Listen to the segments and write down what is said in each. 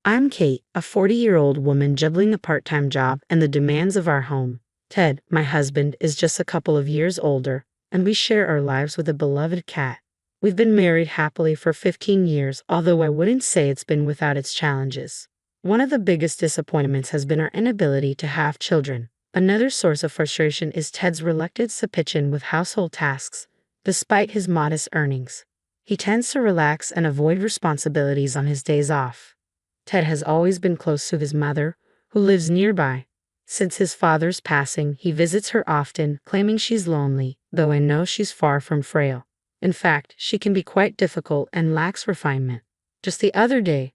I'm Kate, a 40-year-old woman juggling a part-time job and the demands of our home. Ted, my husband, is just a couple of years older, and we share our lives with a beloved cat. We've been married happily for 15 years, although I wouldn't say it's been without its challenges. One of the biggest disappointments has been our inability to have children. Another source of frustration is Ted's reluctance to pitch in with household tasks, despite his modest earnings. He tends to relax and avoid responsibilities on his days off. Ted has always been close to his mother, who lives nearby. Since his father's passing, he visits her often, claiming she's lonely, though I know she's far from frail. In fact, she can be quite difficult and lacks refinement. Just the other day,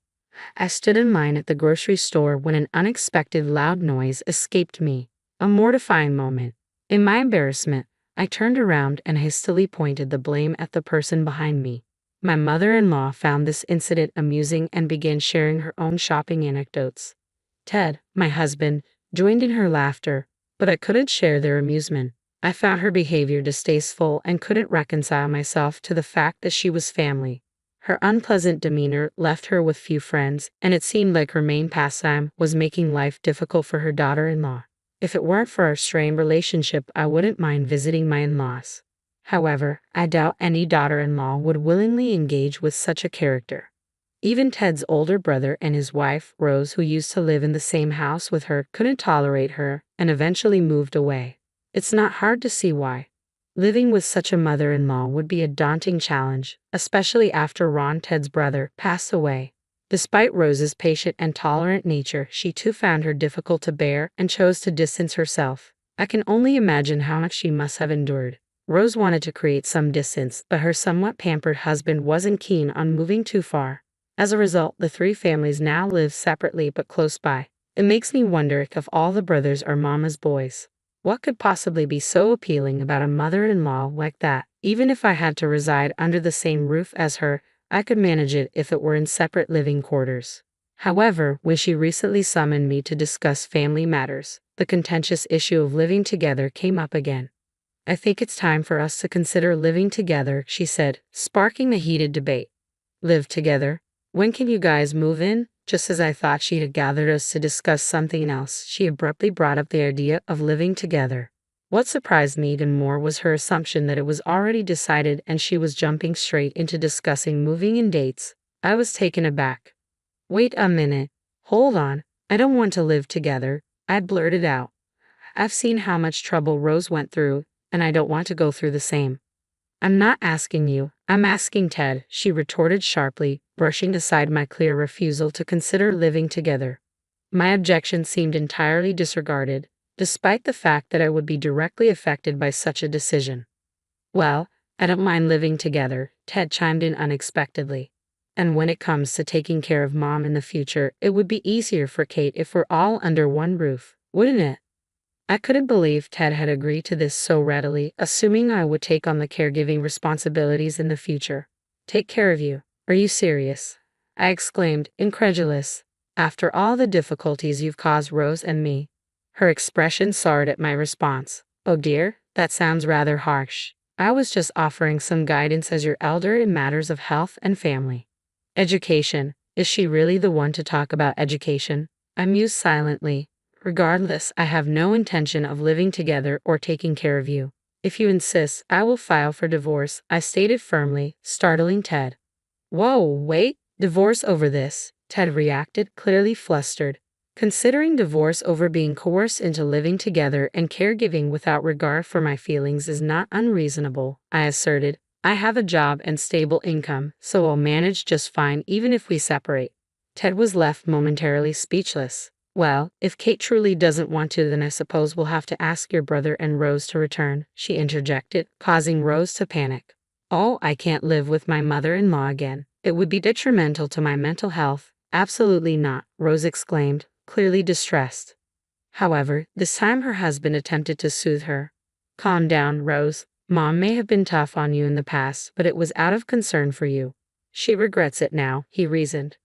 I stood in line at the grocery store when an unexpected loud noise escaped me. A mortifying moment. In my embarrassment, I turned around and hastily pointed the blame at the person behind me. My mother-in-law found this incident amusing and began sharing her own shopping anecdotes. Ted, my husband, joined in her laughter, but I couldn't share their amusement. I found her behavior distasteful and couldn't reconcile myself to the fact that she was family. Her unpleasant demeanor left her with few friends, and it seemed like her main pastime was making life difficult for her daughter-in-law. If it weren't for our strained relationship, I wouldn't mind visiting my in-laws. However, I doubt any daughter-in-law would willingly engage with such a character. Even Ted's older brother and his wife, Rose, who used to live in the same house with her, couldn't tolerate her and eventually moved away. It's not hard to see why. Living with such a mother-in-law would be a daunting challenge, especially after Ron, Ted's brother, passed away. Despite Rose's patient and tolerant nature, she too found her difficult to bear and chose to distance herself. I can only imagine how much she must have endured. Rose wanted to create some distance, but her somewhat pampered husband wasn't keen on moving too far. As a result, the three families now live separately but close by. It makes me wonder if all the brothers are mama's boys. What could possibly be so appealing about a mother-in-law like that? Even if I had to reside under the same roof as her, I could manage it if it were in separate living quarters. However, when she recently summoned me to discuss family matters, the contentious issue of living together came up again. I think it's time for us to consider living together, she said, sparking the heated debate. Live together? When can you guys move in? Just as I thought she had gathered us to discuss something else, she abruptly brought up the idea of living together. What surprised me even more was her assumption that it was already decided and she was jumping straight into discussing moving and dates. I was taken aback. Wait a minute. Hold on. I don't want to live together, I blurted out. I've seen how much trouble Rose went through, and I don't want to go through the same. I'm not asking you, I'm asking Ted, she retorted sharply, brushing aside my clear refusal to consider living together. My objection seemed entirely disregarded, despite the fact that I would be directly affected by such a decision. Well, I don't mind living together, Ted chimed in unexpectedly. And when it comes to taking care of Mom in the future, it would be easier for Kate if we're all under one roof, wouldn't it? I couldn't believe Ted had agreed to this so readily, assuming I would take on the caregiving responsibilities in the future. Take care of you? Are you serious? I exclaimed, incredulous. After all the difficulties you've caused Rose and me. Her expression soured at my response. Oh dear, that sounds rather harsh. I was just offering some guidance as your elder in matters of health and family. Education. Is she really the one to talk about education? I mused silently. Regardless, I have no intention of living together or taking care of you. If you insist, I will file for divorce, I stated firmly, startling Ted. Whoa, wait, divorce over this? Ted reacted, clearly flustered. Considering divorce over being coerced into living together and caregiving without regard for my feelings is not unreasonable, I asserted. I have a job and stable income, so I'll manage just fine even if we separate. Ted was left momentarily speechless. Well, if Kate truly doesn't want to, then I suppose we'll have to ask your brother and Rose to return, she interjected, causing Rose to panic. Oh, I can't live with my mother-in-law again. It would be detrimental to my mental health. Absolutely not, Rose exclaimed, clearly distressed. However, this time her husband attempted to soothe her. Calm down, Rose. Mom may have been tough on you in the past, but it was out of concern for you. She regrets it now, he reasoned.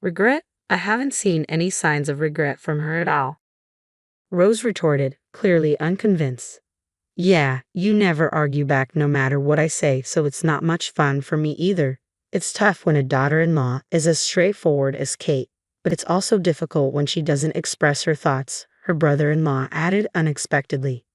Regret? I haven't seen any signs of regret from her at all. Rose retorted, clearly unconvinced. Yeah, you never argue back no matter what I say, so it's not much fun for me either. It's tough when a daughter-in-law is as straightforward as Kate. But it's also difficult when she doesn't express her thoughts, her brother-in-law added unexpectedly.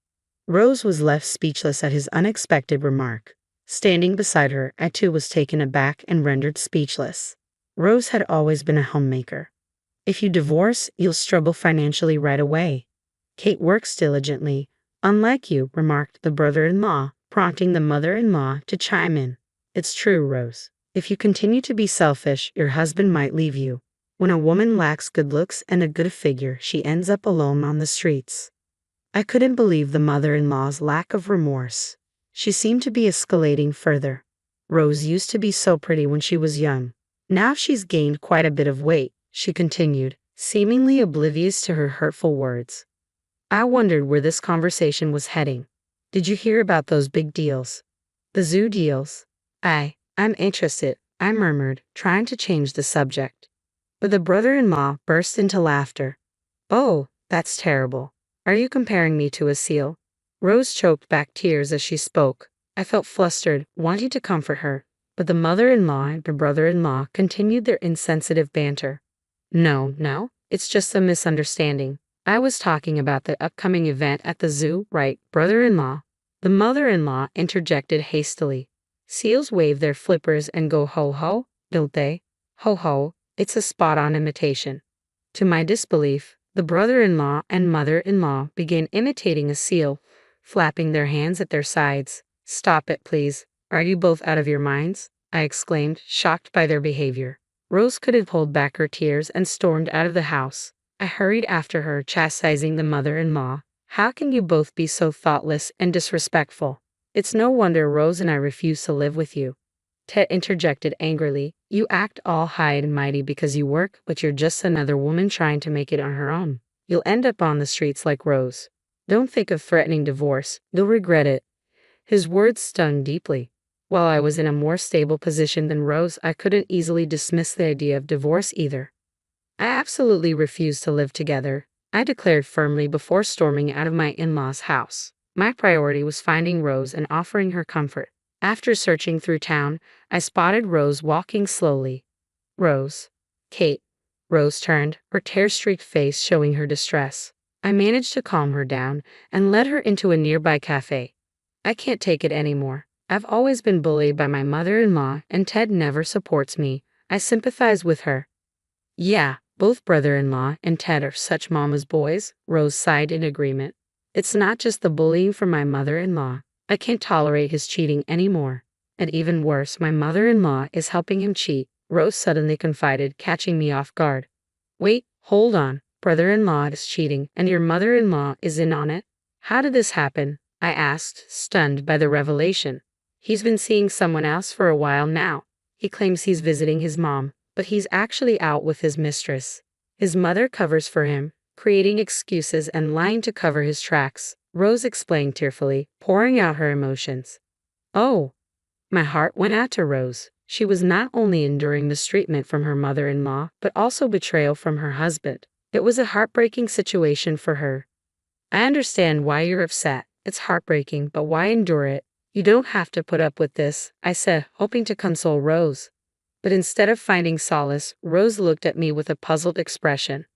Rose was left speechless at his unexpected remark. Standing beside her, I too was taken aback and rendered speechless. Rose had always been a homemaker. If you divorce, you'll struggle financially right away. Kate works diligently, unlike you, remarked the brother-in-law, prompting the mother-in-law to chime in. It's true, Rose. If you continue to be selfish, your husband might leave you. When a woman lacks good looks and a good figure, she ends up alone on the streets. I couldn't believe the mother-in-law's lack of remorse. She seemed to be escalating further. Rose used to be so pretty when she was young. Now she's gained quite a bit of weight, she continued, seemingly oblivious to her hurtful words. I wondered where this conversation was heading. Did you hear about those big deals? The zoo deals? I'm interested, I murmured, trying to change the subject. But the brother-in-law burst into laughter. Oh, that's terrible. Are you comparing me to a seal? Rose choked back tears as she spoke. I felt flustered, wanting to comfort her, but the mother-in-law and the brother-in-law continued their insensitive banter. No, it's just a misunderstanding. I was talking about the upcoming event at the zoo, right, brother-in-law? The mother-in-law interjected hastily. Seals wave their flippers and go ho-ho, don't they? Ho-ho, it's a spot-on imitation. To my disbelief, the brother-in-law and mother-in-law began imitating a seal, flapping their hands at their sides. Stop it, please. Are you both out of your minds? I exclaimed, shocked by their behavior. Rose couldn't hold back her tears and stormed out of the house. I hurried after her, chastising the mother-in-law. How can you both be so thoughtless and disrespectful? It's no wonder Rose and I refuse to live with you. Ted interjected angrily. You act all high and mighty because you work, but you're just another woman trying to make it on her own. You'll end up on the streets like Rose. Don't think of threatening divorce. You'll regret it. His words stung deeply. While I was in a more stable position than Rose, I couldn't easily dismiss the idea of divorce either. I absolutely refused to live together, I declared firmly before storming out of my in-laws' house. My priority was finding Rose and offering her comfort. After searching through town, I spotted Rose walking slowly. Rose. Kate. Rose turned, her tear-streaked face showing her distress. I managed to calm her down and led her into a nearby cafe. I can't take it anymore. I've always been bullied by my mother-in-law and Ted never supports me. I sympathize with her. Yeah, both brother-in-law and Ted are such mama's boys, Rose sighed in agreement. It's not just the bullying from my mother-in-law. I can't tolerate his cheating anymore. And even worse, my mother-in-law is helping him cheat, Rose suddenly confided, catching me off guard. Wait, hold on. Brother-in-law is cheating, and your mother-in-law is in on it? How did this happen? I asked, stunned by the revelation. He's been seeing someone else for a while now. He claims he's visiting his mom, but he's actually out with his mistress. His mother covers for him, creating excuses and lying to cover his tracks, Rose explained tearfully, pouring out her emotions. Oh! My heart went out to Rose. She was not only enduring mistreatment from her mother-in-law, but also betrayal from her husband. It was a heartbreaking situation for her. I understand why you're upset. It's heartbreaking, but why endure it? You don't have to put up with this, I said, hoping to console Rose. But instead of finding solace, Rose looked at me with a puzzled expression.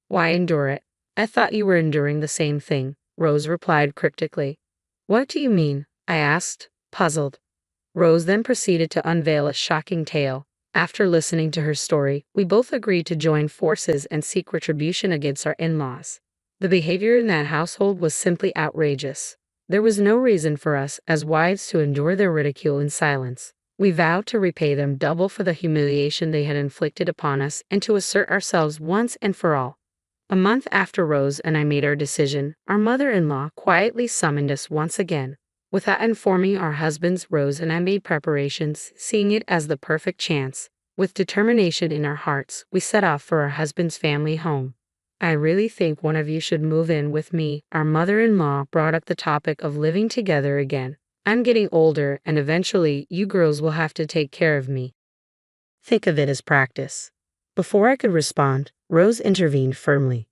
Why endure it? I thought you were enduring the same thing, Rose replied cryptically. What do you mean? I asked, puzzled. Rose then proceeded to unveil a shocking tale. After listening to her story, we both agreed to join forces and seek retribution against our in-laws. The behavior in that household was simply outrageous. There was no reason for us, as wives, to endure their ridicule in silence. We vowed to repay them double for the humiliation they had inflicted upon us and to assert ourselves once and for all. A month after Rose and I made our decision, our mother-in-law quietly summoned us once again. Without informing our husbands, Rose and I made preparations, seeing it as the perfect chance. With determination in our hearts, we set off for our husband's family home. I really think one of you should move in with me. Our mother-in-law brought up the topic of living together again. I'm getting older, and eventually you girls will have to take care of me. Think of it as practice. Before I could respond, Rose intervened firmly.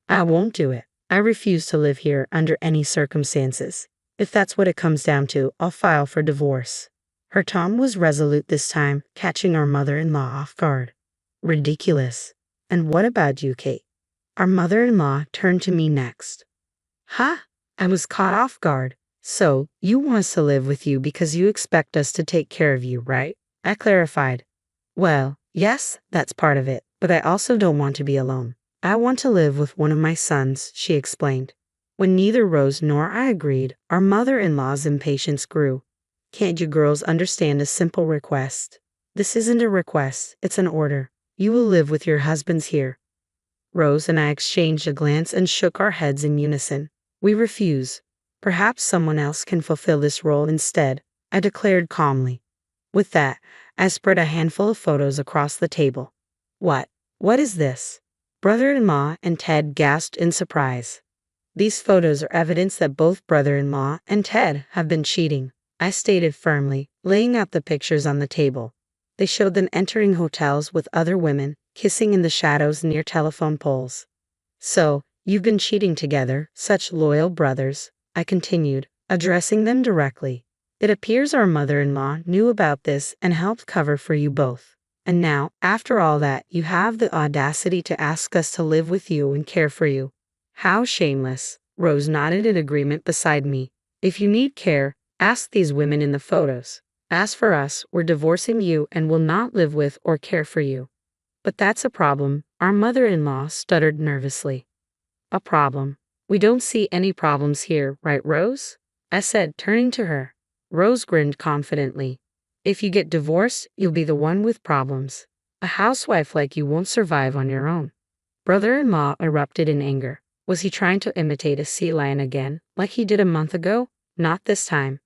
I won't do it. I refuse to live here under any circumstances. If that's what it comes down to, I'll file for divorce. Her tone was resolute this time, catching our mother-in-law off guard. Ridiculous. And what about you, Kate? Our mother-in-law turned to me next. Huh? I was caught off guard. So, you want us to live with you because you expect us to take care of you, right? I clarified. Well, yes, that's part of it, but I also don't want to be alone. I want to live with one of my sons, she explained. When neither Rose nor I agreed, our mother-in-law's impatience grew. Can't you girls understand a simple request? This isn't a request, it's an order. You will live with your husbands here. Rose and I exchanged a glance and shook our heads in unison. We refuse. Perhaps someone else can fulfill this role instead, I declared calmly. With that, I spread a handful of photos across the table. What? What is this? Brother-in-law and Ted gasped in surprise. These photos are evidence that both brother-in-law and Ted have been cheating, I stated firmly, laying out the pictures on the table. They showed them entering hotels with other women, kissing in the shadows near telephone poles. So, you've been cheating together, such loyal brothers, I continued, addressing them directly. It appears our mother-in-law knew about this and helped cover for you both. And now, after all that, you have the audacity to ask us to live with you and care for you. How shameless. Rose nodded in agreement beside me. If you need care, ask these women in the photos. As for us, we're divorcing you and will not live with or care for you. But that's a problem, our mother-in-law stuttered nervously. A problem? We don't see any problems here, right, Rose? I said, turning to her. Rose grinned confidently. If you get divorced, you'll be the one with problems. A housewife like you won't survive on your own. Brother-in-law erupted in anger. Was he trying to imitate a sea lion again, like he did a month ago? Not this time.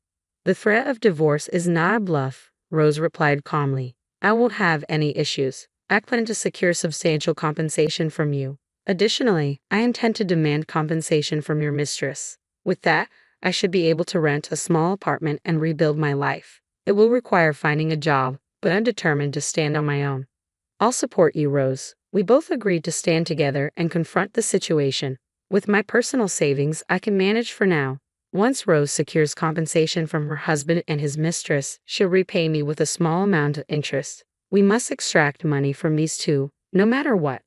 The threat of divorce is not a bluff, Rose replied calmly. I won't have any issues. I plan to secure substantial compensation from you. Additionally, I intend to demand compensation from your mistress. With that, I should be able to rent a small apartment and rebuild my life. It will require finding a job, but I'm determined to stand on my own. I'll support you, Rose. We both agreed to stand together and confront the situation. With my personal savings, I can manage for now. Once Rose secures compensation from her husband and his mistress, she'll repay me with a small amount of interest. We must extract money from these two, no matter what.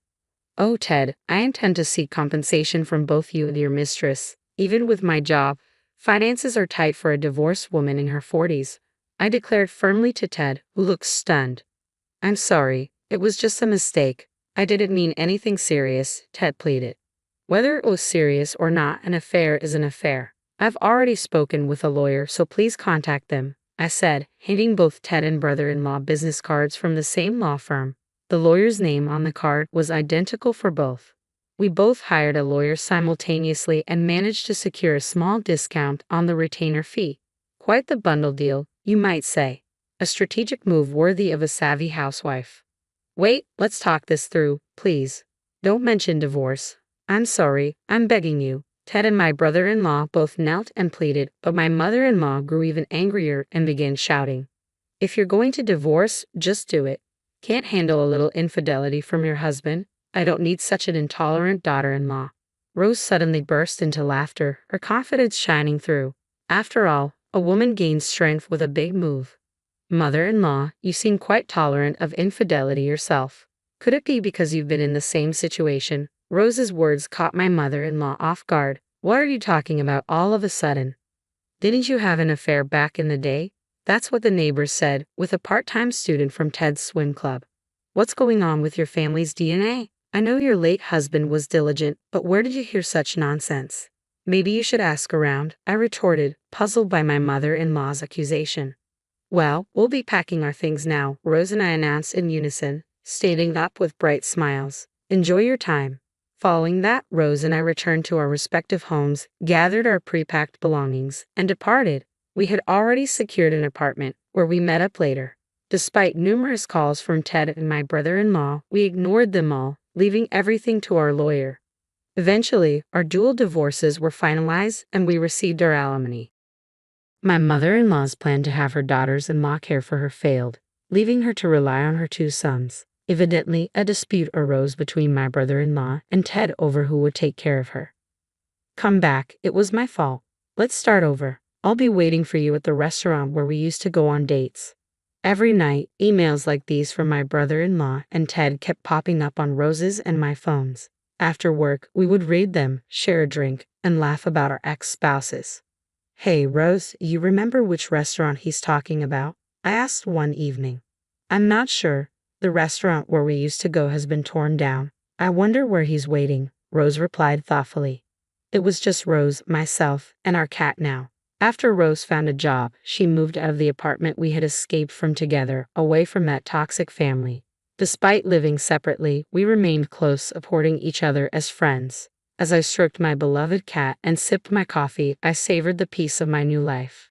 Oh, Ted, I intend to seek compensation from both you and your mistress. Even with my job, finances are tight for a divorced woman in her 40s, I declared firmly to Ted, who looked stunned. I'm sorry, it was just a mistake. I didn't mean anything serious, Ted pleaded. Whether it was serious or not, an affair is an affair. I've already spoken with a lawyer, so please contact them, I said, handing both Ted and brother-in-law business cards from the same law firm. The lawyer's name on the card was identical for both. We both hired a lawyer simultaneously and managed to secure a small discount on the retainer fee. Quite the bundle deal, you might say. A strategic move worthy of a savvy housewife. Wait, let's talk this through, please. Don't mention divorce. I'm sorry, I'm begging you. Ted and my brother-in-law both knelt and pleaded, but my mother-in-law grew even angrier and began shouting. If you're going to divorce, just do it. Can't handle a little infidelity from your husband? I don't need such an intolerant daughter-in-law. Rose suddenly burst into laughter, her confidence shining through. After all, a woman gains strength with a big move. Mother-in-law, you seem quite tolerant of infidelity yourself. Could it be because you've been in the same situation? Rose's words caught my mother-in-law off guard. What are you talking about all of a sudden? Didn't you have an affair back in the day? That's what the neighbors said, with a part-time student from Ted's swim club. What's going on with your family's DNA? I know your late husband was diligent, but where did you hear such nonsense? Maybe you should ask around, I retorted, puzzled by my mother-in-law's accusation. Well, we'll be packing our things now, Rose and I announced in unison, standing up with bright smiles. Enjoy your time. Following that, Rose and I returned to our respective homes, gathered our pre-packed belongings, and departed. We had already secured an apartment, where we met up later. Despite numerous calls from Ted and my brother-in-law, we ignored them all, leaving everything to our lawyer. Eventually, our dual divorces were finalized and we received our alimony. My mother-in-law's plan to have her daughters-in-law care for her failed, leaving her to rely on her two sons. Evidently, a dispute arose between my brother-in-law and Ted over who would take care of her. Come back, it was my fault. Let's start over. I'll be waiting for you at the restaurant where we used to go on dates. Every night, emails like these from my brother-in-law and Ted kept popping up on Rose's and my phones. After work, we would read them, share a drink, and laugh about our ex-spouses. "Hey, Rose, you remember which restaurant he's talking about?" I asked one evening. "I'm not sure. The restaurant where we used to go has been torn down. I wonder where he's waiting," Rose replied thoughtfully. It was just Rose, myself, and our cat now. After Rose found a job, she moved out of the apartment we had escaped from together, away from that toxic family. Despite living separately, we remained close, supporting each other as friends. As I stroked my beloved cat and sipped my coffee, I savored the peace of my new life.